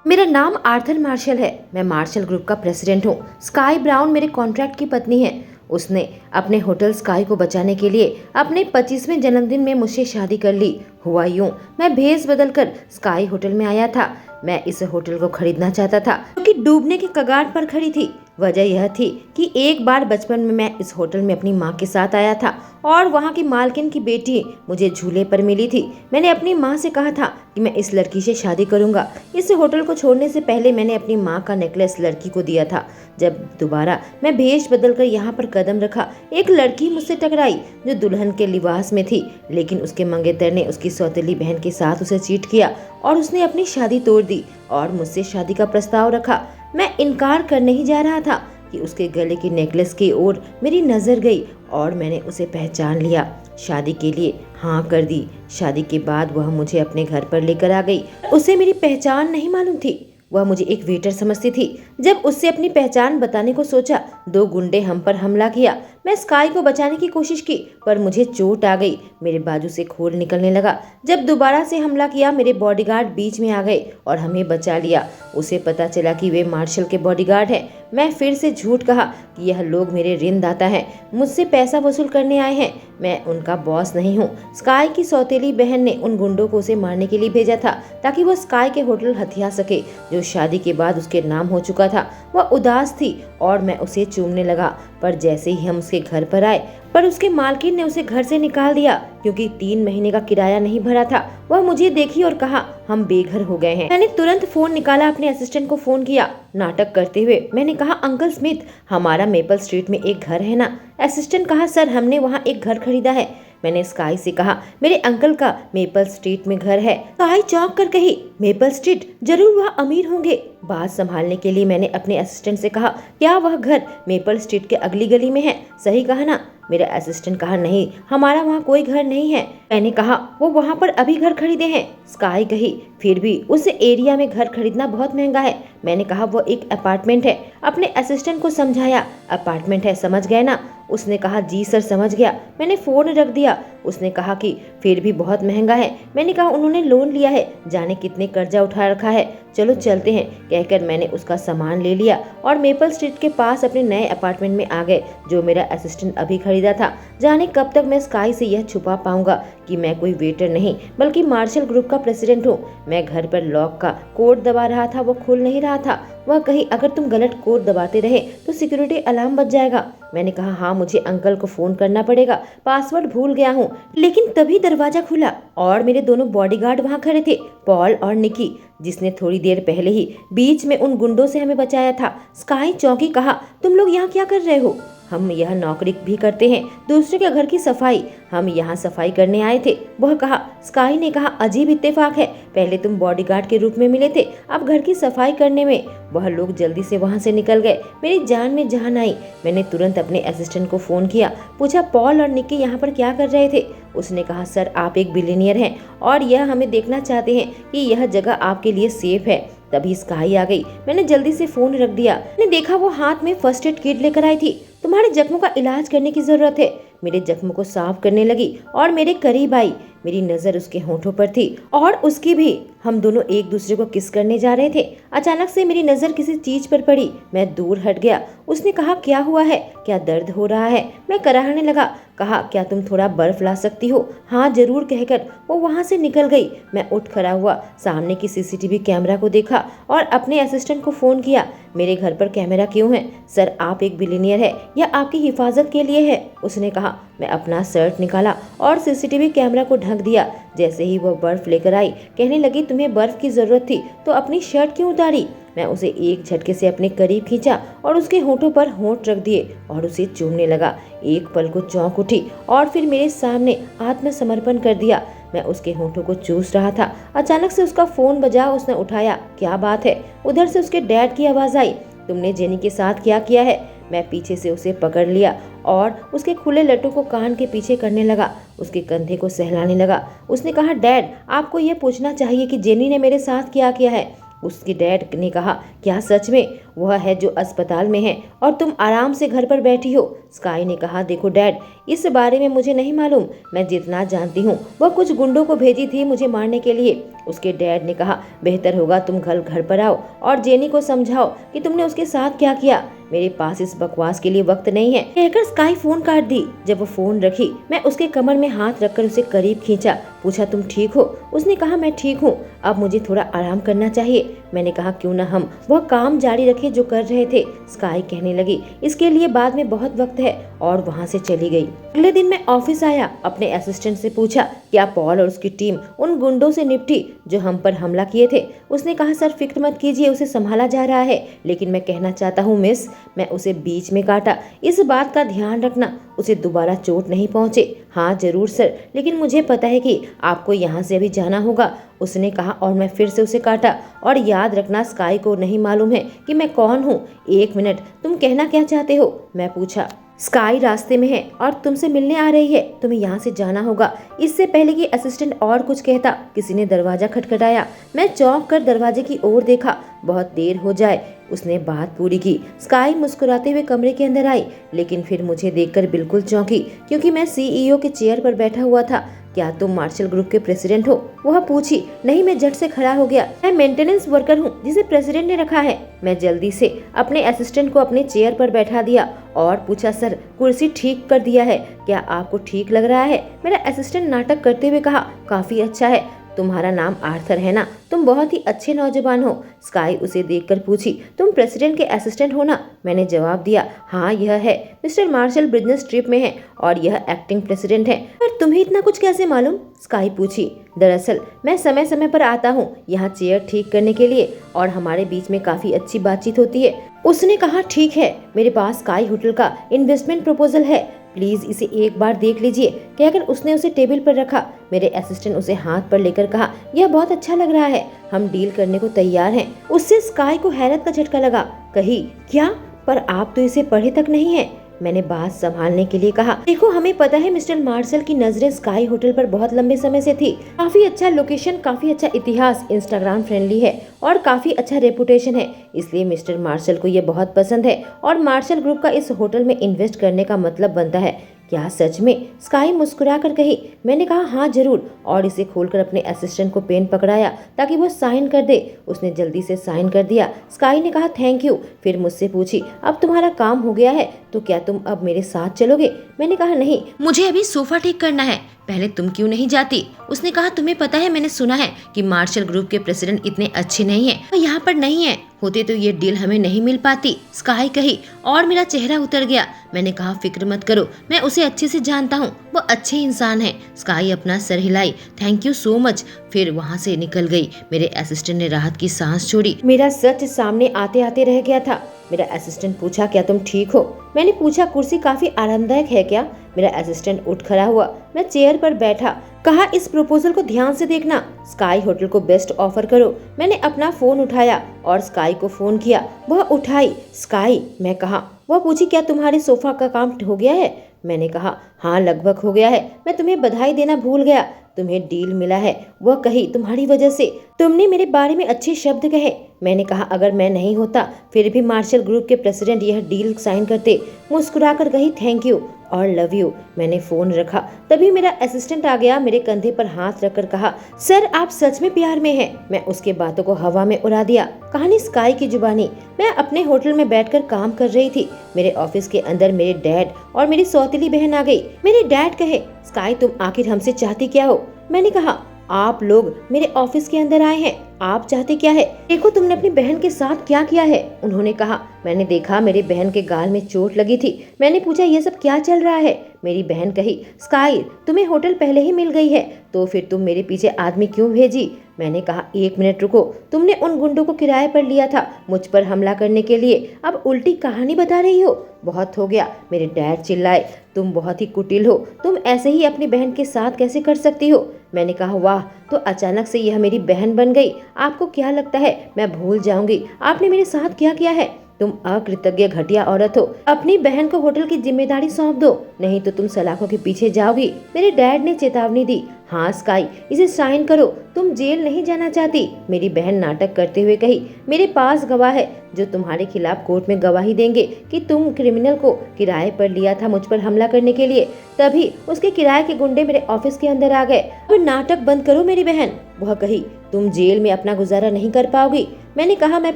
मेरा नाम Arthur martial है। मैं मार्शल ग्रुप का प्रेसिडेंट हूँ। स्काई ब्राउन मेरे कॉन्ट्रैक्ट की पत्नी है। उसने अपने होटल स्काई को बचाने के लिए अपने 25वें जन्मदिन में मुझसे शादी कर ली। हुआ यूं, मैं भेस बदल कर स्काई होटल में आया था। मैं इस होटल को खरीदना चाहता था क्योंकि डूबने के कगार पर खड़ी थी। वजह यह थी कि एक बार बचपन में मैं इस होटल में अपनी माँ के साथ आया था और वहाँ की मालकिन की बेटी मुझे झूले पर मिली थी। मैंने अपनी माँ से कहा था कि मैं इस लड़की से शादी करूंगा। इस होटल को छोड़ने से पहले मैंने अपनी माँ का नेकलेस लड़की को दिया था। जब दोबारा मैं भेष बदलकर यहाँ पर कदम रखा, एक लड़की मुझसे टकराई जो दुल्हन के लिबास में थी, लेकिन उसके मंगेतर ने उसकी सौतेली बहन के साथ उसे चीट किया और उसने अपनी शादी तोड़ दी और मुझसे शादी का प्रस्ताव रखा। मैं इनकार करने ही जा रहा था कि उसके गले की नेकलेस की ओर मेरी नजर गई और मैंने उसे पहचान लिया। शादी के लिए हाँ कर दी। शादी के बाद वह मुझे अपने घर पर लेकर आ गई। उसे मेरी पहचान नहीं मालूम थी। वह मुझे एक वेटर समझती थी। जब उससे अपनी पहचान बताने को सोचा, दो गुंडे हम पर हमला किया। मैं स्काई को बचाने की कोशिश की पर मुझे चोट आ गई। मेरे बाजू से खून निकलने लगा। जब दोबारा से हमला किया, मेरे बॉडीगार्ड बीच में आ गए और हमें बचा लिया। उसे पता चला कि वे मार्शल के बॉडीगार्ड हैं। मैं फिर से झूठ कहा कि यह लोग मेरे ऋणदाता हैं, मुझसे पैसा वसूल करने आए हैं। मैं उनका बॉस नहीं हूँ। स्काई की सौतेली बहन ने उन गुंडों को उसे मारने के लिए भेजा था ताकि वह स्काई के होटल हथिया सके जो शादी के बाद उसके नाम हो चुका था। वह उदास थी और मैं उसे चूमने लगा, पर जैसे ही हम उसके घर पर आए पर उसके मालकिन ने उसे घर से निकाल दिया क्योंकि 3 महीने का किराया नहीं भरा था। वह मुझे देखी और कहा, हम बेघर हो गए हैं। मैंने तुरंत फोन निकाला, अपने असिस्टेंट को फोन किया। नाटक करते हुए मैंने कहा, अंकल स्मिथ, हमारा मेपल स्ट्रीट में एक घर है ना? असिस्टेंट कहा, सर हमने वहाँ एक घर खरीदा है। मैंने स्काई से कहा, मेरे अंकल का मेपल स्ट्रीट में घर है। स्काई चौंक कर कही, मेपल स्ट्रीट? जरूर वह अमीर होंगे। बात संभालने के लिए मैंने अपने असिस्टेंट से कहा, क्या वह घर मेपल स्ट्रीट के अगली गली में है? सही कहा ना? मेरा असिस्टेंट कहा, नहीं, हमारा वहाँ कोई घर नहीं है। मैंने कहा, वो वहाँ पर अभी घर खरीदे हैं। स्काई कही, फिर भी उस एरिया में घर खरीदना बहुत महंगा है। मैंने कहा, वो एक अपार्टमेंट है। अपने असिस्टेंट को समझाया, अपार्टमेंट है, समझ गए ना? उसने कहा, जी सर समझ गया। मैंने फोन रख दिया। उसने कहा कि फिर भी बहुत महंगा है। मैंने कहा, उन्होंने लोन लिया है, जाने कितने कर्जा उठा रखा है। चलो चलते हैं, कहकर मैंने उसका सामान ले लिया और मेपल स्ट्रीट के पास अपने नए अपार्टमेंट में आ गए जो मेरा असिस्टेंट अभी खरीदा था। जाने कब तक मैं स्काई से यह छुपा पाऊंगा कि मैं कोई वेटर नहीं बल्कि मार्शल ग्रुप का प्रेसिडेंट हूँ। मैं घर पर लॉक का कोड दबा रहा था, वो खुल नहीं रहा था। वह कही, अगर तुम गलत कोड दबाते रहे तो सिक्योरिटी अलार्म बज जाएगा। मैंने कहा, हाँ मुझे अंकल को फोन करना पड़ेगा, पासवर्ड भूल गया हूँ। लेकिन तभी दरवाजा खुला और मेरे दोनों बॉडीगार्ड वहाँ खड़े थे, पॉल और निकी, जिसने थोड़ी देर पहले ही बीच में उन गुंडों से हमें बचाया था। स्काई चौंकी, कहा, तुम लोग यहाँ क्या कर रहे हो? हम यह नौकरी भी करते हैं, दूसरे के घर की सफाई। हम यहाँ सफाई करने आए थे, वह कहा। स्काई ने कहा, अजीब इत्तेफाक है, पहले तुम बॉडीगार्ड के रूप में मिले थे, अब घर की सफाई करने में। वह लोग जल्दी से वहाँ से निकल गए। मेरी जान में जान आई। मैंने तुरंत अपने असिस्टेंट को फोन किया, पूछा, पॉल और निक्की यहाँ पर क्या कर रहे थे? उसने कहा, सर आप एक बिलियनियर हैं और यह हमें देखना चाहते हैं कि यह जगह आपके लिए सेफ है। तभी स्काई आ गई। मैंने जल्दी से फोन रख दिया। मैंने देखा वो हाथ में फर्स्ट एड किट लेकर आई थी। तुम्हारे जख्मों का इलाज करने की जरूरत है। मेरे जख्मों को साफ करने लगी और मेरे करीब आई। मेरी नजर उसके होठों पर थी और उसकी भी। हम दोनों एक दूसरे को किस करने जा रहे थे। अचानक से मेरी नजर किसी चीज पर पड़ी। मैं दूर हट गया। उसने कहा, क्या हुआ है? क्या दर्द हो रहा है? मैं कराहने लगा। कहा, क्या तुम थोड़ा बर्फ ला सकती हो? हाँ जरूर, कहकर वो वहाँ से निकल गई। मैं उठ खड़ा हुआ, सामने की सीसीटीवी कैमरा को देखा और अपने असिस्टेंट को फोन किया। मेरे घर पर कैमरा क्यों है? सर आप एक बिलियनियर है, यह आपकी हिफाजत के लिए है, उसने कहा। मैं अपना शर्ट निकाला और सीसीटीवी कैमरा को ढक दिया। जैसे ही वह बर्फ लेकर आई, कहने लगी, तुम्हें बर्फ की जरूरत थी तो अपनी शर्ट क्यों उतारी? मैं उसे एक झटके से अपने करीब खींचा और उसके होठों पर होंठ रख दिए और उसे चूमने लगा। एक पल को चौंक उठी और फिर मेरे सामने आत्मसमर्पण कर दिया। मैं उसके होठों को चूस रहा था। अचानक से उसका फोन बजा। उसने उठाया। क्या बात है? उधर से उसके डैड की आवाज आई। तुमने जेनी के साथ क्या किया है? मैं पीछे से उसे पकड़ लिया और उसके खुले लट्टू को कान के पीछे करने लगा, उसके कंधे को सहलाने लगा। उसने कहा, डैड आपको यह पूछना चाहिए कि जेनी ने मेरे साथ क्या किया है। उसके डैड ने कहा, क्या सच में? वह है जो अस्पताल में है और तुम आराम से घर पर बैठी हो? स्काई ने कहा, देखो डैड, इस बारे में मुझे नहीं मालूम। मैं जितना जानती हूँ वह कुछ गुंडों को भेजी थी मुझे मारने के लिए। उसके डैड ने कहा, बेहतर होगा तुम घर पर आओ और जेनी को समझाओ कि तुमने उसके साथ क्या किया। मेरे पास इस बकवास के लिए वक्त नहीं है, कहकर स्काई फोन काट दी। जब वो फोन रखी, मैं उसके कमर में हाथ रखकर उसे करीब खींचा, पूछा, तुम ठीक हो? उसने कहा, मैं ठीक हूँ, अब मुझे थोड़ा आराम करना चाहिए। मैंने कहा, क्यों न हम वह काम जारी रखे जो कर रहे थे। स्काई कहने लगी, इसके लिए बाद में बहुत वक्त है, और वहाँ से चली गई। अगले दिन मैं ऑफिस आया, अपने असिस्टेंट से पूछा, क्या पॉल और उसकी टीम उन गुंडों से निपटी जो हम पर हमला किए थे? उसने कहा, सर फिक्र मत कीजिए, उसे संभाला जा रहा है, लेकिन मैं कहना चाहता हूँ मिस, मैं उसे बीच में काटा, इस बात का ध्यान रखना उसे दोबारा चोट नहीं पहुंचे। हाँ जरूर सर, लेकिन मुझे पता है कि आपको यहाँ से अभी जाना होगा, उसने कहा, और मैं फिर से उसे काटा। और याद रखना, स्काई को नहीं मालूम है कि मैं कौन हूँ। एक मिनट, तुम कहना क्या चाहते हो? मैं पूछा। स्काई रास्ते में है और तुमसे मिलने आ रही है, तुम्हें यहाँ से जाना होगा। इससे पहले कि असिस्टेंट और कुछ कहता, किसी ने दरवाजा खटखटाया। मैं चौंक कर दरवाजे की ओर देखा, बहुत देर हो जाए उसने बात पूरी की। स्काई मुस्कुराते हुए कमरे के अंदर आई, लेकिन फिर मुझे देखकर बिल्कुल चौंकी, क्योंकि मैं सीईओ के चेयर पर बैठा हुआ था। क्या तुम मार्शल ग्रुप के प्रेसिडेंट हो? वह पूछी। नहीं, मैं झट से खड़ा हो गया, मैं मेंटेनेंस वर्कर हूँ जिसे प्रेसिडेंट ने रखा है। मैं जल्दी से अपने असिस्टेंट को अपने चेयर पर बैठा दिया और पूछा, सर कुर्सी ठीक कर दिया है, क्या आपको ठीक लग रहा है? मेरा असिस्टेंट नाटक करते हुए कहा, काफी अच्छा है। तुम्हारा नाम आर्थर है ना? तुम बहुत ही अच्छे नौजवान हो। स्काई उसे देखकर पूछी, तुम प्रेसिडेंट के असिस्टेंट हो ना? मैंने जवाब दिया, हाँ यह है, मिस्टर मार्शल बिजनेस ट्रिप में है और यह एक्टिंग प्रेसिडेंट है। पर तुम्हें इतना कुछ कैसे मालूम? स्काई पूछी। दरअसल मैं समय समय पर आता हूँ यहाँ चेयर ठीक करने के लिए और हमारे बीच में काफी अच्छी बातचीत होती है। उसने कहा, ठीक है, मेरे पास स्काई होटल का इन्वेस्टमेंट प्रपोजल है, प्लीज इसे एक बार देख लीजिए, कहकर उसने उसे टेबल पर रखा। मेरे असिस्टेंट उसे हाथ पर लेकर कहा, यह बहुत अच्छा लग रहा है, हम डील करने को तैयार हैं। उससे स्काई को हैरत का झटका लगा, कही, क्या? पर आप तो इसे पढ़े तक नहीं है। मैंने बात संभालने के लिए कहा, देखो हमें पता है मिस्टर मार्शल की नजरें स्काई होटल पर बहुत लंबे समय से थी। काफी अच्छा लोकेशन, काफी अच्छा इतिहास, इंस्टाग्राम फ्रेंडली है और काफी अच्छा रेपुटेशन है, इसलिए मिस्टर मार्शल को ये बहुत पसंद है और मार्शल ग्रुप का इस होटल में इन्वेस्ट करने का मतलब बनता है। क्या सच में? स्काई मुस्कुरा कर कही। मैंने कहा, हाँ जरूर, और इसे खोलकर अपने असिस्टेंट को पेन पकड़ाया ताकि वो साइन कर दे। उसने जल्दी से साइन कर दिया। स्काई ने कहा, थैंक यू। फिर मुझसे पूछी, अब तुम्हारा काम हो गया है तो क्या तुम अब मेरे साथ चलोगे? मैंने कहा, नहीं, मुझे अभी सोफा ठीक करना है, पहले तुम क्यों नहीं जाती? उसने कहा, तुम्हें पता है मैंने सुना है कि मार्शल ग्रुप के प्रेसिडेंट इतने अच्छे नहीं हैं, वो यहाँ पर नहीं है, होते तो ये डील हमें नहीं मिल पाती। स्काई कही और मेरा चेहरा उतर गया। मैंने कहा, फिक्र मत करो, मैं उसे अच्छे से जानता हूँ, वो अच्छे इंसान है। स्काई अपना सर हिलाई, थैंक यू सो मच, फिर वहाँ से निकल गई। मेरे असिस्टेंट ने राहत की सांस छोड़ी। मेरा सच सामने आते आते रह गया था। मेरा असिस्टेंट पूछा, क्या तुम ठीक हो? मैंने पूछा, कुर्सी काफी आरामदायक है क्या? मेरा असिस्टेंट उठ खड़ा हुआ। मैं चेयर पर बैठा, कहा, इस प्रपोजल को ध्यान से देखना, स्काई होटल को बेस्ट ऑफर करो। मैंने अपना फोन उठाया और स्काई को फोन किया। वह उठाई। स्काई, मैं कहा। वह पूछी, क्या तुम्हारे सोफा का काम हो गया है? मैंने कहा, हाँ लगभग हो गया है, मैं तुम्हें बधाई देना भूल गया, तुम्हें डील मिला है। वह कही, तुम्हारी वजह से, तुमने मेरे बारे में अच्छे शब्द कहे। मैंने कहा, अगर मैं नहीं होता फिर भी मार्शल ग्रुप के प्रेसिडेंट यह डील साइन करते। मुस्कुराकर कही, थैंक यू और लव यू। मैंने फोन रखा, तभी मेरा असिस्टेंट आ गया। मेरे कंधे पर हाथ रखकर कहा, सर आप सच में प्यार में हैं। मैं उसके बातों को हवा में उड़ा दिया। कहानी स्काई की जुबानी। मैं अपने होटल में बैठकर काम कर रही थी। मेरे ऑफिस के अंदर मेरे डैड और मेरी सौतेली बहन आ गई। मेरे डैड कहे, स्काई तुम आखिर हमसे चाहती क्या हो? मैंने कहा, आप लोग मेरे ऑफिस के अंदर आए हैं, आप चाहते क्या है? देखो तुमने अपनी बहन के साथ क्या किया है। उन्होंने कहा। मैंने देखा मेरी बहन के गाल में चोट लगी थी। मैंने पूछा, ये सब क्या चल रहा है? मेरी बहन कही, स्काई तुम्हें होटल पहले ही मिल गई है तो फिर तुम मेरे पीछे आदमी क्यों भेजी? मैंने कहा, एक मिनट रुको, तुमने उन गुंडों को किराए पर लिया था मुझ पर हमला करने के लिए, अब उल्टी कहानी बता रही हो। बहुत हो गया। मेरे डैड चिल्लाए, तुम बहुत ही कुटिल हो, तुम ऐसे ही अपनी बहन के साथ कैसे कर सकती हो? मैंने कहा, वाह, तो अचानक से यह मेरी बहन बन गई। आपको क्या लगता है मैं भूल जाऊंगी आपने मेरे साथ क्या किया है? तुम अकृतज्ञ घटिया औरत हो। अपनी बहन को होटल की जिम्मेदारी सौंप दो, नहीं तो तुम सलाखों के पीछे जाओगी। मेरे डैड ने चेतावनी दी। हाँ स्काई, इसे साइन करो, तुम जेल नहीं जाना चाहती। मेरी बहन नाटक करते हुए कही। मेरे पास गवाह है जो तुम्हारे खिलाफ कोर्ट में गवाही देंगे कि तुम क्रिमिनल को किराए पर लिया था मुझ पर हमला करने के लिए। तभी उसके किराए के गुंडे मेरे ऑफिस के अंदर आ गए। अब नाटक बंद करो मेरी बहन, वह कही। तुम जेल में अपना गुजारा नहीं कर पाओगी। मैंने कहा मैं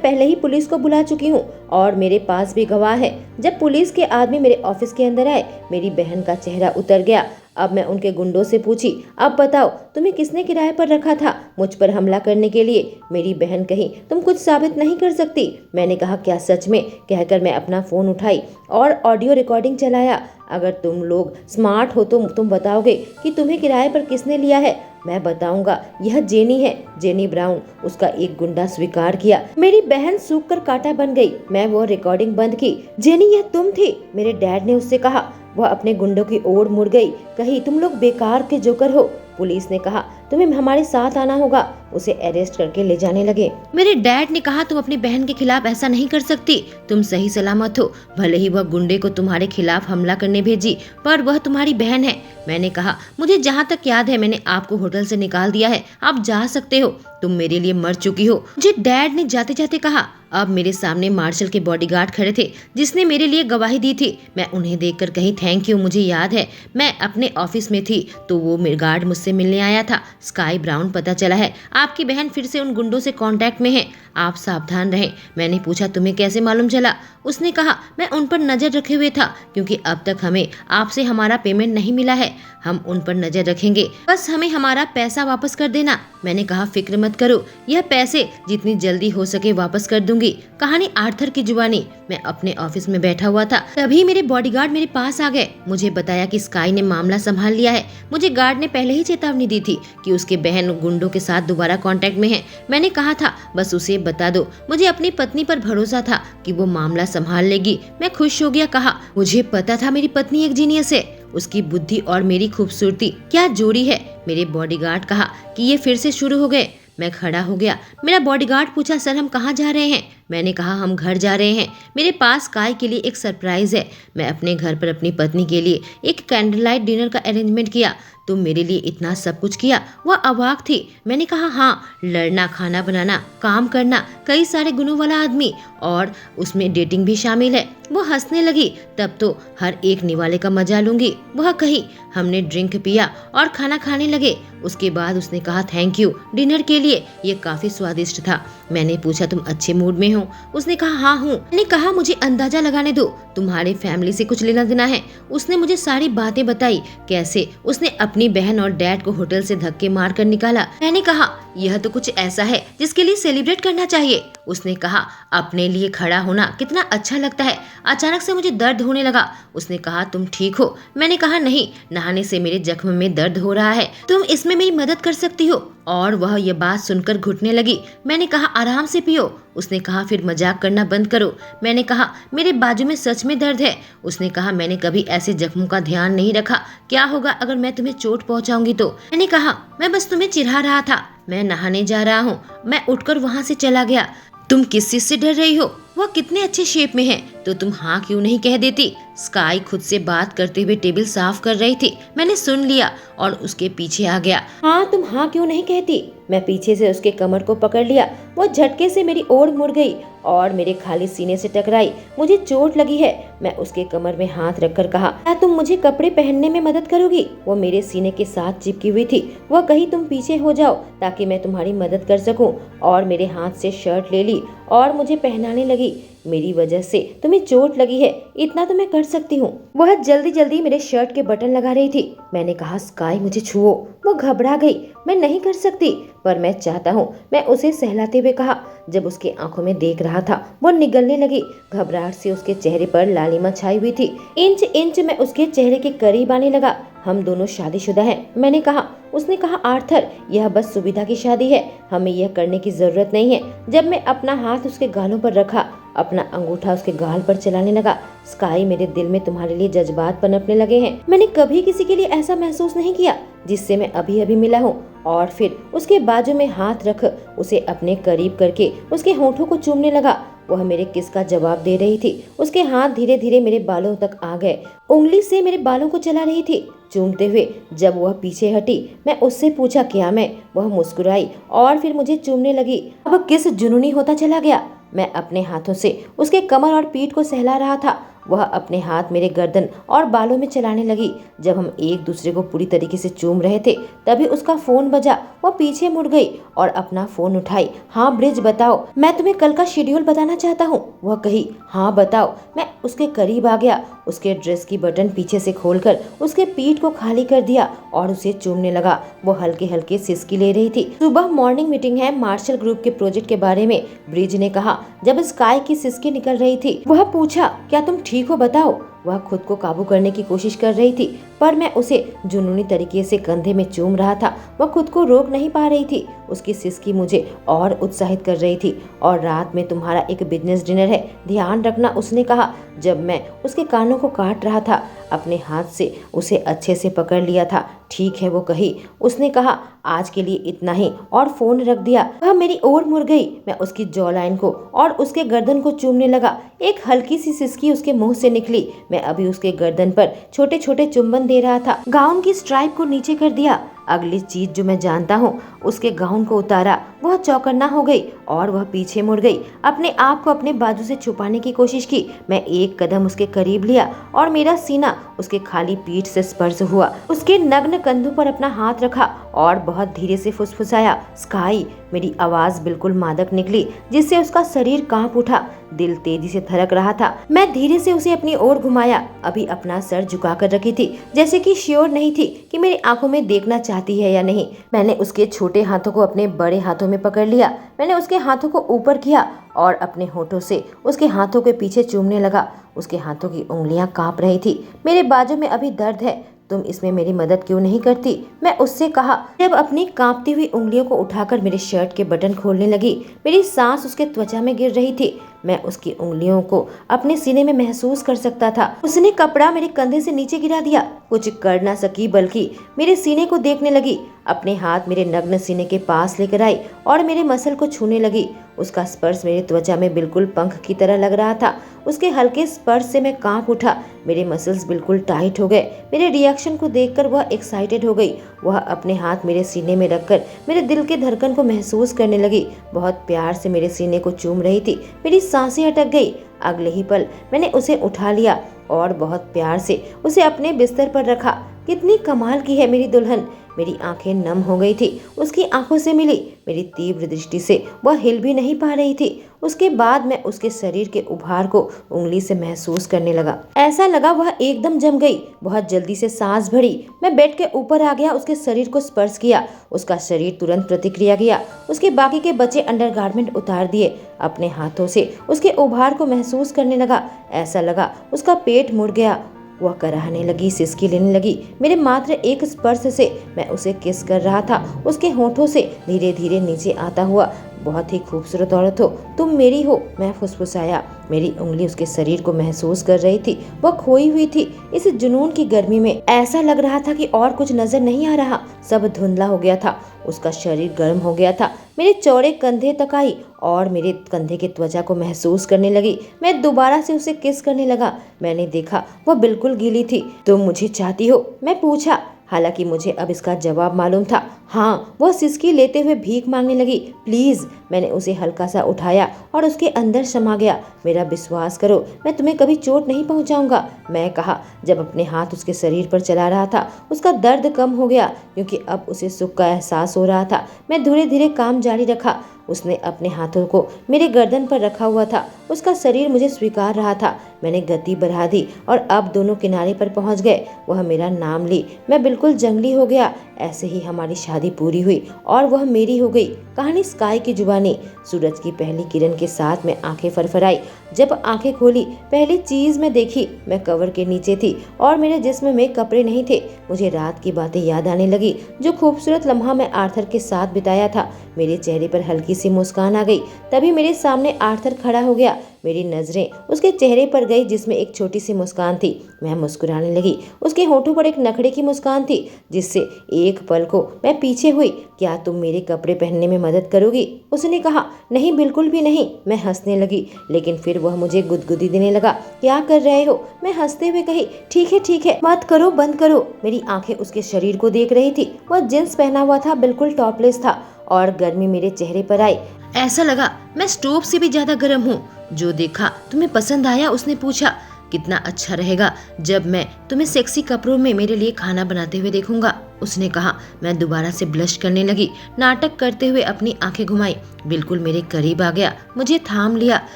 पहले ही पुलिस को बुला चुकी हूँ और मेरे पास भी गवाह है। जब पुलिस के आदमी मेरे ऑफिस के अंदर आए, मेरी बहन का चेहरा उतर गया। अब मैं उनके गुंडों से पूछी, अब बताओ तुम्हें किसने किराए पर रखा था मुझ पर हमला करने के लिए। मेरी बहन कही, तुम कुछ साबित नहीं कर सकती। मैंने कहा क्या सच में, कहकर मैं अपना फोन उठाई और ऑडियो रिकॉर्डिंग चलाया। अगर तुम लोग स्मार्ट हो तो तुम बताओगे कि तुम्हें किराए पर किसने लिया है। मैं बताऊंगा, यह जेनी है, जेनी ब्राउन। उसका एक गुंडा स्वीकार किया। मेरी बहन सूख कर कांटा बन गई। मैं वो रिकॉर्डिंग बंद की। जेनी, यह तुम थी, मेरे डैड ने उससे कहा। वह अपने गुंडों की ओर मुड़ गई, कही तुम लोग बेकार के जोकर हो। पुलिस ने कहा तुम्हें हमारे साथ आना होगा। उसे अरेस्ट करके ले जाने लगे। मेरे डैड ने कहा तुम अपनी बहन के खिलाफ ऐसा नहीं कर सकती, तुम सही सलामत हो। भले ही वह गुंडे को तुम्हारे खिलाफ हमला करने भेजी, पर वह तुम्हारी बहन है। मैंने कहा मुझे जहाँ तक याद है मैंने आपको होटल से निकाल दिया है, आप जा सकते हो, तुम मेरे लिए मर चुकी हो। मुझे डैड ने जाते जाते कहा। अब मेरे सामने मार्शल के बॉडीगार्ड खड़े थे जिसने मेरे लिए गवाही दी थी। मैं उन्हें देखकर कही थैंक यू, मुझे याद है मैं अपने ऑफिस में थी तो वो गार्ड मुझसे मिलने आया था। स्काई ब्राउन पता चला है आपकी बहन फिर से उन गुंडों से कांटेक्ट में है, आप सावधान रहें। मैंने पूछा तुम्हें कैसे मालूम चला। उसने कहा मैं उन पर नजर रखे हुए था क्योंकि अब तक हमें आपसे हमारा पेमेंट नहीं मिला है, हम उन पर नजर रखेंगे, बस हमें हमारा पैसा वापस कर देना। मैंने कहा फिक्र मत करो, यह पैसे जितनी जल्दी हो सके वापस कर दूंगी। कहानी आर्थर की जुबानी। मैं अपने ऑफिस में बैठा हुआ था, तभी मेरे बॉडीगार्ड मेरे पास आ गए। मुझे बताया कि स्काई ने मामला संभाल लिया है। मुझे गार्ड ने पहले ही चेतावनी दी थी कि उसके बहन गुंडों के साथ दोबारा कांटेक्ट में है। मैंने कहा था बस उसे बता दो, मुझे अपनी पत्नी पर भरोसा था कि वो मामला संभाल लेगी। मैं खुश हो गया। कहा मुझे पता था मेरी पत्नी एक जीनियस है, उसकी बुद्धि और मेरी खूबसूरती क्या जोड़ी है। मेरे बॉडीगार्ड कहा कि ये फिर से शुरू हो गए। मैं खड़ा हो गया। मेरा बॉडीगार्ड पूछा सर हम कहाँ जा रहे हैं। मैंने कहा हम घर जा रहे हैं, मेरे पास स्काई के लिए एक सरप्राइज है। मैं अपने घर पर अपनी पत्नी के लिए एक कैंडल लाइट डिनर का अरेंजमेंट किया। तुम मेरे लिए इतना सब कुछ किया। वह अवाक थी। मैंने कहा हाँ, लड़ना, खाना बनाना, काम करना, कई सारे गुणों वाला आदमी और उसमें डेटिंग भी शामिल है। वो हंसने लगी। तब तो हर एक निवाले का मजा लूंगी, वह कही। हमने ड्रिंक पिया और खाना खाने लगे। उसके बाद उसने कहा थैंक यू डिनर के लिए, ये काफी स्वादिष्ट था। मैंने पूछा तुम अच्छे मूड में हो। उसने कहा हाँ हूँ। मैंने कहा मुझे अंदाजा लगाने दो, तुम्हारी फैमिली से कुछ लेना देना है। उसने मुझे सारी बातें बताई, कैसे उसने अपनी बहन और डैड को होटल से धक्के मार कर निकाला। मैंने कहा यह तो कुछ ऐसा है जिसके लिए सेलिब्रेट करना चाहिए। उसने कहा अपने लिए खड़ा होना कितना अच्छा लगता है। अचानक से मुझे दर्द होने लगा। उसने कहा तुम ठीक हो। मैंने कहा नहीं, नहाने से मेरे जख्म में दर्द हो रहा है, तुम इसमें मेरी मदद कर सकती हो। और वह यह बात सुनकर घुटने लगी। मैंने कहा आराम से पियो। उसने कहा फिर मजाक करना बंद करो। मैंने कहा मेरे बाजू में सच में दर्द है। उसने कहा मैंने कभी ऐसे जख्मों का ध्यान नहीं रखा, क्या होगा अगर मैं तुम्हें चोट पहुंचाऊंगी तो। मैंने कहा मैं बस तुम्हें चिढ़ा रहा था, मैं नहाने जा रहा हूँ। मैं उठकर वहाँ से चला गया। तुम किस चीज से डर रही हो, वह कितने अच्छे शेप में है, तो तुम हाँ क्यों नहीं कह देती। स्काई खुद से बात करते हुए टेबल साफ कर रही थी। मैंने सुन लिया और उसके पीछे आ गया। हाँ तुम हाँ क्यों नहीं कहती। मैं पीछे से उसके कमर को पकड़ लिया। वो झटके से मेरी ओर मुड़ गई और मेरे खाली सीने से टकराई। मुझे चोट लगी है। मैं उसके कमर में हाथ रखकर कहा क्या तुम मुझे कपड़े पहनने में मदद करोगी। वो मेरे सीने के साथ चिपकी हुई थी। वह कही तुम पीछे हो जाओ ताकि मैं तुम्हारी मदद कर सकूं, और मेरे हाथ से शर्ट ले ली और मुझे पहनाने लगी। मेरी वजह से तुम्हें चोट लगी है, इतना तो मैं कर सकती हूँ। वह जल्दी जल्दी मेरे शर्ट के बटन लगा रही थी। मैंने कहा स्काई मुझे छुओ। वो घबरा गई। मैं नहीं कर सकती, पर मैं चाहता हूँ, मैं उसे सहलाते हुए कहा। जब उसकी आंखों में देख रहा था वो निगलने लगी। घबराहट से उसके चेहरे पर लालिमा छाई हुई थी। इंच इंच मैं उसके चेहरे के करीब आने लगा। हम दोनों शादीशुदा हैं, मैंने कहा। उसने कहा आर्थर यह बस सुविधा की शादी है, हमें यह करने की जरूरत नहीं है। जब मैं अपना हाथ उसके गालों पर रखा, अपना अंगूठा उसके गाल पर चलाने लगा। स्काई मेरे दिल में तुम्हारे लिए जज्बात पनपने लगे हैं। मैंने कभी किसी के लिए ऐसा महसूस नहीं किया जिससे मैं अभी अभी मिला हूँ। और फिर उसके बाजू में हाथ रख उसे अपने करीब करके उसके होठों को चूमने लगा। वह मेरे किस का जवाब दे रही थी। उसके हाथ धीरे धीरे मेरे बालों तक आ गए, उंगली से मेरे बालों को चला रही थी चूमते हुए। जब वह पीछे हटी, मैं उससे पूछा क्या मैं। वह मुस्कुराई और फिर मुझे चूमने लगी। अब किस जुनूनी होता चला गया। मैं अपने हाथों से उसके कमर और पीठ को सहला रहा था। वह अपने हाथ मेरे गर्दन और बालों में चलाने लगी। जब हम एक दूसरे को पूरी तरीके से चूम रहे थे, तभी उसका फोन बजा। वह पीछे मुड़ गई और अपना फोन उठाई। हाँ ब्रिज बताओ, मैं तुम्हें कल का शेड्यूल बताना चाहता हूँ, वह कही। हाँ बताओ। मैं उसके करीब आ गया, उसके ड्रेस की बटन पीछे से खोलकर उसके पीठ को खाली कर दिया और उसे चूमने लगा। वो हल्के हल्के सिसकी ले रही थी। सुबह मॉर्निंग मीटिंग है मार्शल ग्रुप के प्रोजेक्ट के बारे में, ब्रिज ने कहा जब स्काई की सिसकी निकल रही थी। वह पूछा क्या तुम ठीक हो, बताओ। वह खुद को काबू करने की कोशिश कर रही थी, पर मैं उसे जुनूनी तरीके से कंधे में चूम रहा था। वह खुद को रोक नहीं पा रही थी। उसकी सिसकी मुझे और उत्साहित कर रही थी। और रात में तुम्हारा एक बिजनेस डिनर है, ध्यान रखना, उसने कहा। जब मैं उसके कानों को काट रहा था, अपने हाथ से उसे अच्छे से पकड़ लिया था। ठीक है, वो कही। उसने कहा आज के लिए इतना ही और फोन रख दिया। वह मेरी ओर मुड़ गई। मैं उसकी जॉलाइन को और उसके गर्दन को चूमने लगा। एक हल्की सी सिसकी उसके मुंह से निकली। मैं अभी उसके गर्दन पर छोटे छोटे चुंबन दे रहा था। गाउन की स्ट्राइप को नीचे कर दिया। अगली चीज जो मैं जानता हूँ, उसके गाउन को उतारा। वह चौकन्ना हो गई और वह पीछे मुड़ गई। अपने आप को अपने बाजू से छुपाने की कोशिश की। मैं एक कदम उसके करीब लिया और मेरा सीना उसके खाली पीठ से स्पर्श हुआ। उसके नग्न कंधों पर अपना हाथ रखा और बहुत धीरे से फुसफुसाया, स्काई। मेरी आवाज बिल्कुल मादक निकली, जिससे उसका शरीर कांप उठा। दिल तेजी से धड़क रहा था। मैं धीरे से उसे अपनी ओर घुमाया, अभी अपना सर झुकाकर रखी थी, जैसे कि श्योर नहीं थी कि मेरी आंखों में देखना चाहती है या नहीं। मैंने उसके छोटे हाथों को अपने बड़े हाथों में पकड़ लिया। मैंने उसके हाथों को ऊपर किया और अपने होठों से उसके हाथों के पीछे चूमने लगा। उसके हाथों की उंगलियां कांप रही थी। मेरे बाजू में अभी दर्द है, तुम इसमें मेरी मदद क्यों नहीं करती, मैं उससे कहा। जब अपनी कांपती हुई उंगलियों को उठाकर मेरे शर्ट के बटन खोलने लगी। मेरी सांस उसके त्वचा में गिर रही थी। मैं उसकी उंगलियों को अपने सीने में महसूस कर सकता था। उसने कपड़ा मेरे कंधे से नीचे गिरा दिया। कुछ कर ना सकी, बल्कि मेरे सीने को देखने लगी। अपने हाथ मेरे नग्न सीने के पास लेकर आई और मेरे मसल को छूने लगी। उसका स्पर्श मेरे त्वचा में बिल्कुल पंख की तरह लग रहा था। उसके हल्के स्पर्श से मैं कांप उठा। मेरे मसल्स बिल्कुल टाइट हो गए। मेरे रिएक्शन को देखकर वह एक्साइटेड हो गई। वह अपने हाथ मेरे सीने में रखकर मेरे दिल के धड़कन को महसूस करने लगी। बहुत प्यार से मेरे सीने को चूम रही थी। मेरी सांसें अटक गई। अगले ही पल मैंने उसे उठा लिया और बहुत प्यार से उसे अपने बिस्तर पर रखा। कितनी कमाल की है मेरी दुल्हन। मेरी आंखें नम हो गई थी। उसकी आंखों से मिली मेरी तीव्र दृष्टि से वह हिल भी नहीं पा रही थी। उसके बाद मैं उसके शरीर के उभार को उंगली से महसूस करने लगा। ऐसा लगा वह एकदम जम गई। बहुत जल्दी से सांस भरी। मैं बेड के ऊपर आ गया, उसके शरीर को स्पर्श किया। उसका शरीर तुरंत प्रतिक्रिया किया। उसके बाकी के बचे अंडरगारमेंट उतार दिए। अपने हाथों से उसके उभार को महसूस करने लगा। ऐसा लगा उसका पेट मुड़ गया। वह कराहने लगी, सिसकी लेने लगी। मेरे मात्र एक स्पर्श से मैं उसे किस कर रहा था। उसके होठों से धीरे धीरे नीचे आता हुआ, बहुत ही खूबसूरत औरत हो, तुम मेरी हो, मैं फुसफुसाया। मेरी उंगली उसके शरीर को महसूस कर रही थी। वह खोई हुई थी इस जुनून की गर्मी में। ऐसा लग रहा था कि और कुछ नजर नहीं आ रहा, सब धुंधला हो गया था। उसका शरीर गर्म हो गया था। मेरे चौड़े कंधे तक आई और मेरे कंधे के त्वचा को महसूस करने लगी। मैं दोबारा से उसे किस करने लगा। मैंने देखा वह बिल्कुल गीली थी। तुम मुझे चाहती हो, मैं पूछा। हालांकि मुझे अब इसका जवाब मालूम था। हाँ, वह सिसकी लेते हुए भीख मांगने लगी। प्लीज। मैंने उसे हल्का सा उठाया और उसके अंदर समा गया। मेरा विश्वास करो, मैं तुम्हें कभी चोट नहीं पहुंचाऊंगा, मैं कहा। जब अपने हाथ उसके शरीर पर चला रहा था, उसका दर्द कम हो गया क्योंकि अब उसे सुख का एहसास हो रहा था। मैं धीरे धीरे काम जारी रखा। उसने अपने हाथों को मेरे गर्दन पर रखा हुआ था। उसका शरीर मुझे स्वीकार रहा था। मैंने गति बढ़ा दी और अब दोनों किनारे पर पहुंच गए। वह मेरा नाम ली। मैं बिल्कुल जंगली हो गया। ऐसे ही हमारी शादी पूरी हुई और वह मेरी हो गई। कहानी स्काई की जुबानी। सूरज की पहली किरण के साथ मैं आंखें फरफराई। जब आंखें खोली, पहली चीज मैं देखी, मैं कवर के नीचे थी और मेरे जिस्म में कपड़े नहीं थे। मुझे रात की बातें याद आने लगी, जो खूबसूरत लम्हा मैं आर्थर के साथ बिताया था। मेरे चेहरे पर हल्की सी मुस्कान आ गई। तभी मेरे सामने आर्थर खड़ा हो गया। मेरी नजरें उसके चेहरे पर गई जिसमें एक छोटी सी मुस्कान थी। मैं मुस्कुराने लगी। उसके होठों पर एक नखरे की मुस्कान थी जिससे एक पल को मैं पीछे हुई। क्या तुम मेरे कपड़े पहनने में मदद करोगी? उसने कहा। नहीं, बिल्कुल भी नहीं। मैं हंसने लगी, लेकिन फिर वह मुझे गुदगुदी देने लगा। क्या कर रहे हो? मैं हंसते हुए कही, ठीक है, मत करो, बंद करो। मेरी आंखें उसके शरीर को देख रही थी। वह जींस पहना हुआ था, बिल्कुल टॉपलेस था और गर्मी मेरे चेहरे पर आई। ऐसा लगा मैं स्टोव से भी ज्यादा गर्म हूँ। जो देखा तुम्हें पसंद आया? उसने पूछा। कितना अच्छा रहेगा जब मैं तुम्हें सेक्सी कपड़ों में मेरे लिए खाना बनाते हुए देखूंगा, उसने कहा। मैं दोबारा से ब्लश करने लगी। नाटक करते हुए अपनी आंखें घुमाई। बिल्कुल मेरे करीब आ गया, मुझे थाम लिया।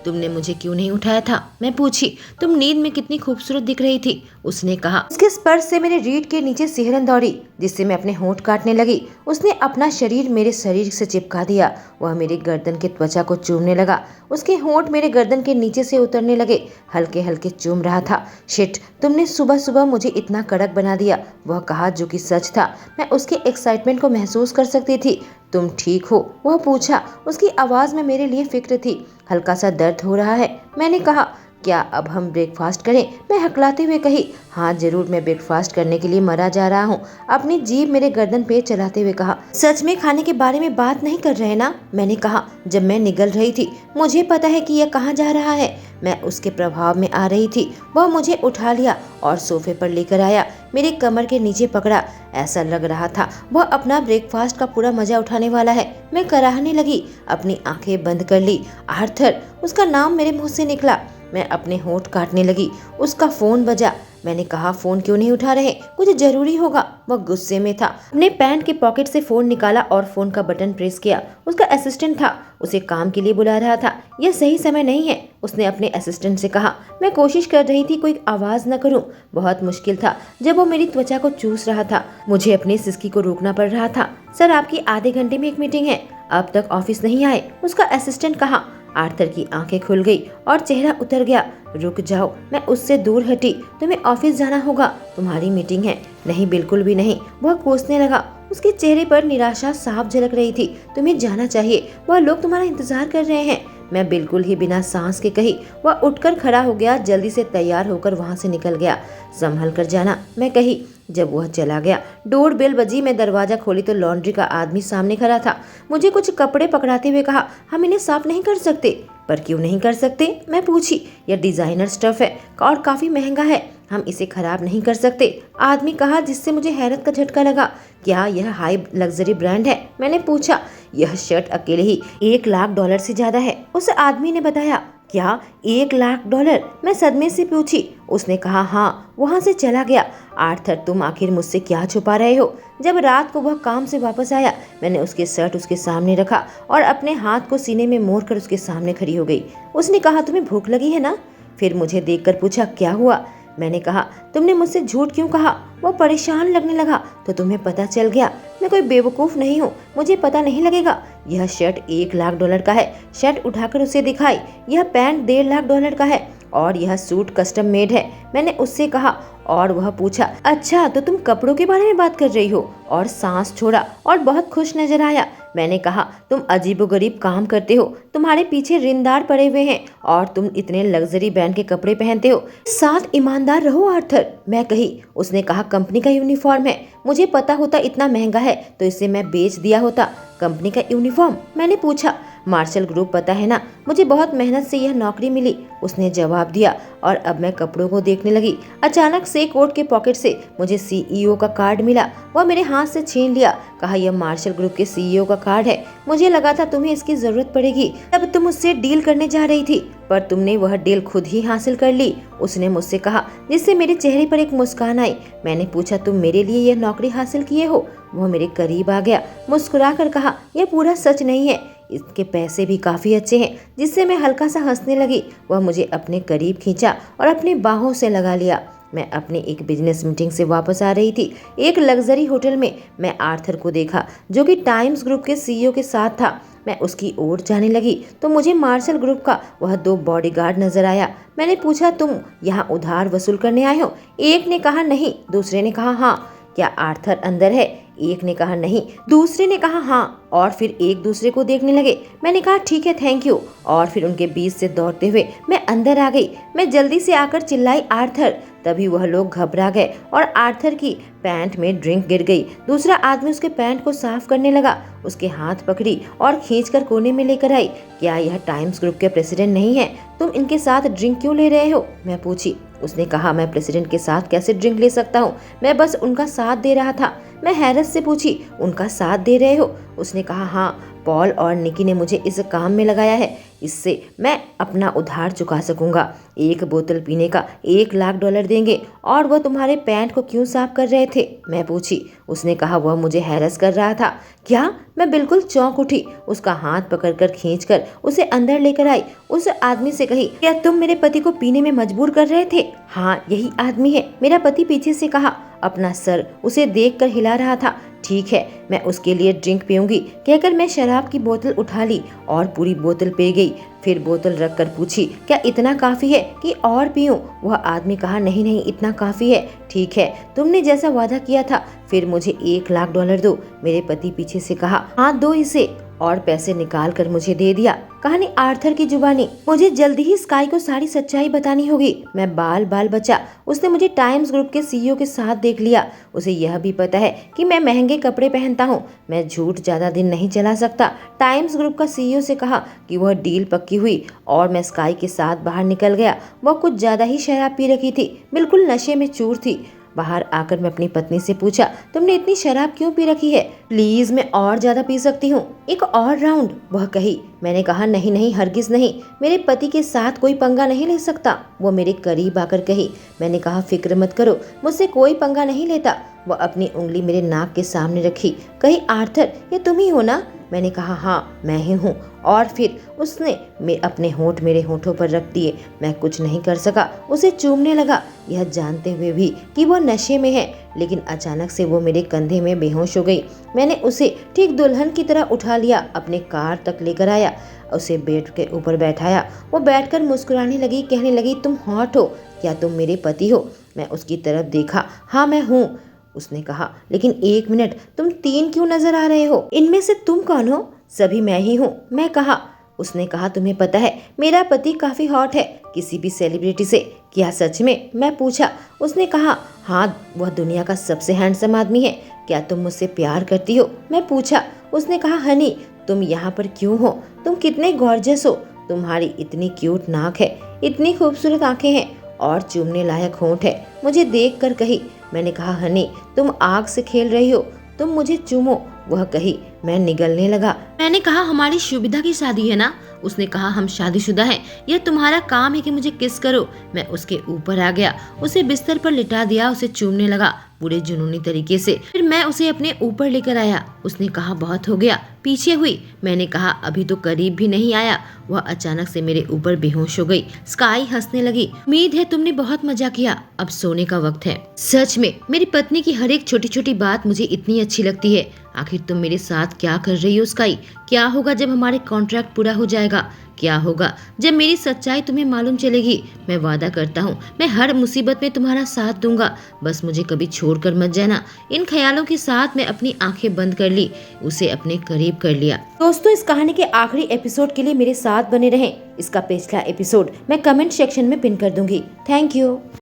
तुमने मुझे क्यों नहीं उठाया था? मैं पूछी। तुम नींद में कितनी खूबसूरत दिख रही थी, उसने कहा। उसके स्पर्श से मेरे रीढ़ के नीचे सिहरन दौड़ी, जिससे मैं अपने होंठ काटने लगी। उसने अपना शरीर मेरे शरीर से चिपका दिया। वह मेरी गर्दन के त्वचा को चूमने लगा। उसके होंठ मेरे गर्दन के नीचे से उतरने लगे, हल्के हल्के चूम रहा था। शिट, तुमने सुबह सुबह मुझे इतना कड़क बना दिया, वह कहा, जो कि सच था। मैं उसके एक्साइटमेंट को महसूस कर सकती थी। तुम ठीक हो? वह पूछा। उसकी आवाज में मेरे लिए फिक्र थी। हल्का सा दर्द हो रहा है, मैंने कहा। क्या अब हम ब्रेकफास्ट करें? मैं हकलाते हुए कही। हाँ जरूर, मैं ब्रेकफास्ट करने के लिए मरा जा रहा हूँ, अपनी जीभ मेरे गर्दन पे चलाते हुए कहा। सच में खाने के बारे में बात नहीं कर रहे ना? मैंने कहा जब मैं निगल रही थी। मुझे पता है कि यह कहाँ जा रहा है। मैं उसके प्रभाव में आ रही थी। वह मुझे उठा लिया और सोफे पर लेकर आया, मेरे कमर के नीचे पकड़ा। ऐसा लग रहा था वह अपना ब्रेकफास्ट का पूरा मजा उठाने वाला है। मैं कराहने लगी, अपनी आंखें बंद कर ली। आर्थर, उसका नाम मेरे मुंह से निकला। मैं अपने होंठ काटने लगी। उसका फोन बजा। मैंने कहा, फोन क्यों नहीं उठा रहे? कुछ जरूरी होगा। वह गुस्से में था। अपने पैंट के पॉकेट से फोन निकाला और फोन का बटन प्रेस किया। उसका असिस्टेंट था, उसे काम के लिए बुला रहा था। यह सही समय नहीं है, उसने अपने असिस्टेंट से कहा। मैं कोशिश कर रही थी कोई आवाज न करूं। बहुत मुश्किल था जब वो मेरी त्वचा को चूस रहा था। मुझे अपनी सिसकी को रोकना पड़ रहा था। सर, आपकी आधे घंटे में एक मीटिंग है, अब तक ऑफिस नहीं आए, उसका असिस्टेंट कहा। आर्थर की आंखें खुल गई और चेहरा उतर गया। रुक जाओ, मैं उससे दूर हटी। तुम्हें ऑफिस जाना होगा, तुम्हारी मीटिंग है। नहीं, बिल्कुल भी नहीं, वह कोसने लगा। उसके चेहरे पर निराशा साफ झलक रही थी। तुम्हें जाना चाहिए, वह लोग तुम्हारा इंतजार कर रहे हैं। मैं बिल्कुल ही बिना सांस के कही। वह उठकर खड़ा हो गया, जल्दी से तैयार होकर वहां से निकल गया। संभल कर जाना, मैं कही। जब वह चला गया, डोर बेल बजी। मैं दरवाजा खोली तो लॉन्ड्री का आदमी सामने खड़ा था। मुझे कुछ कपड़े पकड़ाते हुए कहा, हम इन्हें साफ नहीं कर सकते। पर क्यों नहीं कर सकते? मैं पूछी। यह डिजाइनर स्टफ है और काफी महंगा है, हम इसे खराब नहीं कर सकते, आदमी कहा, जिससे मुझे हैरत का झटका लगा। क्या यह हाई लग्जरी ब्रांड है? मैंने पूछा। यह शर्ट अकेले ही $1,00,000 से ज्यादा है, उस आदमी ने बताया। क्या $1,00,000? मैं सदमे से पूछी। उसने कहा हाँ, वहाँ से चला गया। आर्थर, तुम आखिर मुझसे क्या छुपा रहे हो? जब रात को वह काम से वापस आया, मैंने उसके शर्ट उसके सामने रखा और अपने हाथ को सीने में मोड़कर उसके सामने खड़ी हो गई। उसने कहा, तुम्हें भूख लगी है ना? फिर मुझे देखकर पूछा, क्या हुआ? मैंने कहा, तुमने मुझसे झूठ क्यों कहा? वो परेशान लगने लगा। तो तुम्हें पता चल गया? मैं कोई बेवकूफ नहीं हूँ, मुझे पता नहीं लगेगा। यह शर्ट $1,00,000 का है। शर्ट उठाकर उसे दिखाई। यह पैंट $1.5 लाख का है और यह सूट कस्टम मेड है, मैंने उससे कहा। और वह पूछा, अच्छा तो तुम कपड़ों के बारे में बात कर रही हो? और सांस छोड़ा और बहुत खुश नजर आया। मैंने कहा, तुम अजीबोगरीब काम करते हो, तुम्हारे पीछे रिंदार पड़े हुए हैं और तुम इतने लग्जरी ब्रांड के कपड़े पहनते हो। साथ ईमानदार रहो आर्थर, मैं कही। उसने कहा, कंपनी का यूनिफॉर्म है, मुझे पता होता इतना महंगा है तो इसे मैं बेच दिया होता। कंपनी का यूनिफॉर्म? मैंने पूछा। मार्शल ग्रुप पता है ना, मुझे बहुत मेहनत से यह नौकरी मिली, उसने जवाब दिया। और अब मैं कपड़ों को देखने लगी। अचानक से कोट के पॉकेट से मुझे सीईओ का कार्ड मिला। वह मेरे हाथ से छीन लिया। कहा, यह मार्शल ग्रुप के सीईओ का कार्ड है, मुझे लगा था तुम्हें इसकी जरूरत पड़ेगी, तब तुम उससे डील करने जा रही थी, पर तुमने वह डील खुद ही हासिल कर ली, उसने मुझसे कहा, जिससे मेरे चेहरे पर एक मुस्कान आई। मैंने पूछा, तुम मेरे लिए यह नौकरी हासिल किए हो? वह मेरे करीब आ गया, मुस्कुरा कर कहा, यह पूरा सच नहीं है, इसके पैसे भी काफी अच्छे हैं, जिससे मैं हल्का सा हंसने लगी। वह मुझे अपने करीब खींचा और अपनी बाहों से लगा लिया। मैं अपनी एक बिजनेस मीटिंग से वापस आ रही थी। एक लग्जरी होटल में मैं आर्थर को देखा, जो कि टाइम्स ग्रुप के सीईओ के साथ था। मैं उसकी ओर जाने लगी तो मुझे मार्शल ग्रुप का वह 2 बॉडीगार्ड नजर आया। मैंने पूछा, तुम यहाँ उधार वसूल करने आए हो? एक ने कहा नहीं, दूसरे ने कहा हाँ। क्या आर्थर अंदर है? एक ने कहा नहीं, दूसरे ने कहा हाँ, और फिर एक दूसरे को देखने लगे। मैंने कहा ठीक है, थैंक यू, और फिर उनके बीच से दौड़ते हुए मैं अंदर आ गई। मैं जल्दी से आकर चिल्लाई आर्थर। तभी वह लोग घबरा गए और आर्थर की पैंट में ड्रिंक गिर गई। दूसरा आदमी उसके पैंट को साफ करने लगा, उसके हाथ पकड़ी और खींचकर कोने में लेकर आई। क्या यह टाइम्स ग्रुप के प्रेसिडेंट नहीं है? तुम इनके साथ ड्रिंक क्यों ले रहे हो? मैं पूछी। उसने कहा मैं प्रेसिडेंट के साथ कैसे ड्रिंक ले सकता हूँ, मैं बस उनका साथ दे रहा था। मैं हैरत से पूछी, उनका साथ दे रहे हो? उसने कहा हाँ, पॉल और निकी ने मुझे इस काम में लगाया है, इससे मैं अपना उधार चुका सकूंगा। एक बोतल पीने का $1,00,000 देंगे। और वह तुम्हारे पैंट को क्यों साफ कर रहे थे? मैं पूछी। उसने कहा वह मुझे हैरस कर रहा था। क्या? मैं बिल्कुल चौंक उठी। उसका हाथ पकड़कर खींचकर उसे अंदर लेकर आई। उस आदमी से कही, क्या तुम मेरे पति को पीने में मजबूर कर रहे थे? हाँ, यही आदमी है, मेरा पति पीछे से कहा, अपना सर उसे देखकर हिला रहा था। ठीक है, मैं उसके लिए ड्रिंक पीऊंगी, कहकर मैं शराब की बोतल उठा ली और पूरी बोतल पी गई। फिर बोतल रखकर पूछी, क्या इतना काफी है कि और पीऊं? वह आदमी कहा नहीं नहीं, इतना काफी है। ठीक है, तुमने जैसा वादा किया था, फिर मुझे $1,00,000 दो। मेरे पति पीछे से कहा, हाँ दो इसे, और पैसे निकाल कर मुझे दे दिया। कहानी आर्थर की जुबानी। मुझे जल्दी ही स्काई को सारी सच्चाई बतानी होगी। मैं बाल बाल बचा। उसने मुझे टाइम्स ग्रुप के सीईओ के साथ देख लिया। उसे यह भी पता है कि मैं महंगे कपड़े पहनता हूँ। मैं झूठ ज्यादा दिन नहीं चला सकता। टाइम्स ग्रुप का सीईओ से कहा कि वह डील पक्की हुई और मैं स्काई के साथ बाहर निकल गया। वह कुछ ज्यादा ही शराब पी रखी थी, बिल्कुल नशे में चूर थी। बाहर आकर मैं अपनी पत्नी से पूछा, तुमने इतनी शराब क्यों पी रखी है? प्लीज, मैं और ज्यादा पी सकती हूँ, एक और राउंड, वह कही। मैंने कहा नहीं नहीं, हरगिज नहीं, मेरे पति के साथ कोई पंगा नहीं ले सकता। वो मेरे करीब आकर कही। मैंने कहा फिक्र मत करो, मुझसे कोई पंगा नहीं लेता। वह अपनी उंगली मेरे नाक के सामने रखी, कही आर्थर, ये तुम ही हो ना? मैंने कहा हाँ, मैं ही हूँ। और फिर उसने अपने होंठ मेरे होंठों पर रख दिए। मैं कुछ नहीं कर सका, उसे चूमने लगा, यह जानते हुए भी कि वो नशे में है। लेकिन अचानक से वो मेरे कंधे में बेहोश हो गई। मैंने उसे ठीक दुल्हन की तरह उठा लिया, अपने कार तक लेकर आया, उसे बेड के ऊपर बैठाया। वो बैठकर मुस्कुराने लगी, कहने लगी, तुम हॉट हो, क्या तुम मेरे पति हो? मैं उसकी तरफ देखा। हाँ मैं हूँ, उसने कहा। लेकिन एक मिनट, तुम तीन क्यों नजर आ रहे हो? इनमें से तुम कौन हो? सभी मैं ही हूँ, मैं कहा। उसने कहा तुम्हें पता है मेरा पति काफी हॉट है, किसी भी सेलिब्रिटी से। क्या सच में? मैं पूछा। उसने कहा हाँ, वह दुनिया का सबसे हैंडसम आदमी है। क्या तुम मुझसे प्यार करती हो? मैं पूछा। उसने कहा हनी, तुम यहाँ पर क्यों हो? तुम कितने गॉर्जियस हो, तुम्हारी इतनी क्यूट नाक है, इतनी खूबसूरत आंखें हैं और चूमने लायक होंठ है। मुझे देख कर कही। मैंने कहा हनी, तुम आग से खेल रही हो, तुम मुझे चूमो, वह कही। मैं निगलने लगा। मैंने कहा हमारी सुविधा की शादी है ना? उसने कहा हम शादीशुदा हैं, यह तुम्हारा काम है कि मुझे किस करो। मैं उसके ऊपर आ गया, उसे बिस्तर पर लिटा दिया, उसे चूमने लगा पूरे जुनूनी तरीके से। फिर मैं उसे अपने ऊपर लेकर आया। उसने कहा बहुत हो गया, पीछे हुई। मैंने कहा अभी तो करीब भी नहीं आया। वह अचानक से मेरे ऊपर बेहोश हो गई। स्काई हंसने लगी। उम्मीद है तुमने बहुत मजा किया, अब सोने का वक्त है। सच में मेरी पत्नी की हर एक छोटी छोटी बात मुझे इतनी अच्छी लगती है। आखिर तुम मेरे साथ क्या कर रही हो स्काई? क्या होगा जब हमारे कॉन्ट्रैक्ट पूरा हो जाएगा? क्या होगा जब मेरी सच्चाई तुम्हें मालूम चलेगी? मैं वादा करता हूँ मैं हर मुसीबत में तुम्हारा साथ दूंगा, बस मुझे कभी छोड़कर मत जाना। इन ख्यालों के साथ मैं अपनी आंखें बंद कर ली, उसे अपने करीब कर लिया। दोस्तों, इस कहानी के आखिरी एपिसोड के लिए मेरे साथ बने रहें। इसका पिछला एपिसोड मैं कमेंट सेक्शन में पिन कर दूंगी। Thank you.